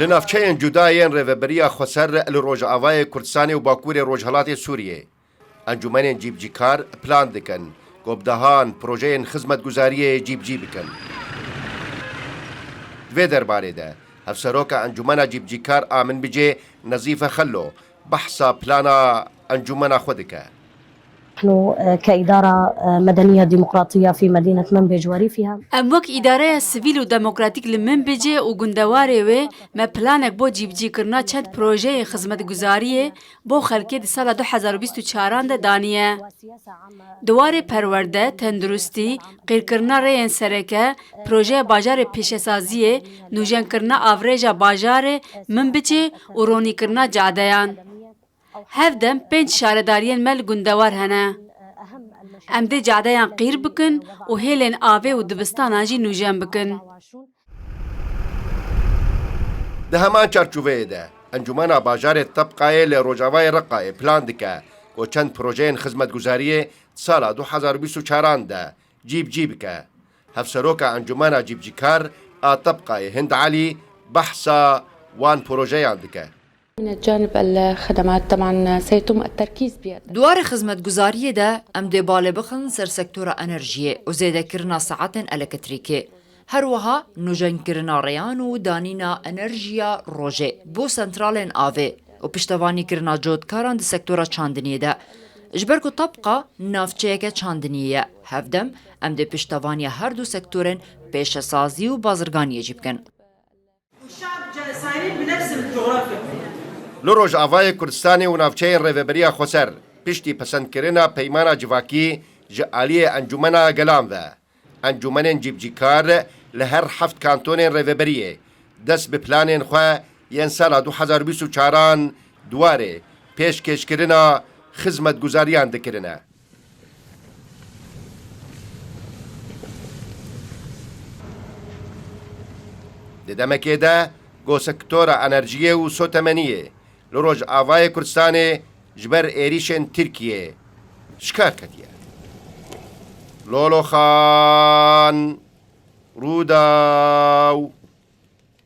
لنافچەیەن جودایەن ڕێڤەبەریە خۆسەر لە ڕۆژئاوای کوردستانی و باکووری ڕۆژهەڵاتی سووریێ ئەنجومەنێن جیبجیکار پلان دکەن گۆبدەهان پرۆژەیەن خزمەتگوزاریە جیبجی بکەن دوێ دەربارێدا هەفسەرۆکە ئەنجومەنە جیبجیکار ئامن بجێ نەزیفە خەلۆ بەحسا پلانە ئەنجومەنە خۆ دکە. نحن كإدارة مدنية ديمقراطية في مدينة منبج وريفها ام وك إدارة سيفيل و ديمقراطيك لمنبج و گندواري و ما بلانك بو جيبجي کرنا چند پروژه خدمت گزاریه بو خلقه دی سال 2024 ده دانیه. دواره پرورده تندرستی قیر کرنا رین سرکه پروژه باجار پیشسازیه نوجن کرنا آوریجا باجار منبج و رونی کرنا جادیان. هفدم 5 شارداریان مل گندوار هنه. ام دی جادیان قیر بکن و هیلن آوه و دبستان آجی نوجن بکن. ده همان چارچوبه ده انجمن باجار طبقه لروجاوای رقای پلان دکه و چند پروژه خدمتگزاری سال 2024 ده جیب که هفسروک انجمن جیبجیکار طبقه هند علی بحثا وان پروژه دکه. من الجانب الخدمات طبعا سيتم التركيز بها دوار خدمتگزاریه ده ام دی باله بخن سر سکتور انرژیه و زیده کرنا ساعت الکتریکه هر وها نوجن کرنا ریان و دانینا انرژیا روژه بو سنترالن آوه و پشتوانی کرنا جودکاران دی سکتورا چاندنیه ده اجبرکو طبقه نافچه که چاندنیه هفدم ام دی پشتوانی هر دو سکتورن پیش سازی و بازرگانی جیب کن. لروج آوای کردستانی و نافچه ڕێڤەبەریە خۆسەر پشتی پەسەندکردنە پەیمانە جڤاکی ji aliyê encumena gelan ve encûmenên cîbcîkar li her heft kantonên rêveberiyê dest bi planên xwe yên sala 2024 duwarê pêşkêşkirina xizmetguzariyan dikirine. Di demekê de got sektora enerjiyê û sotemeniyê li Rojavayê Kurdistanê ji ber êrişên Tirkiyê şikar ketiye. Loloxan Rûdaw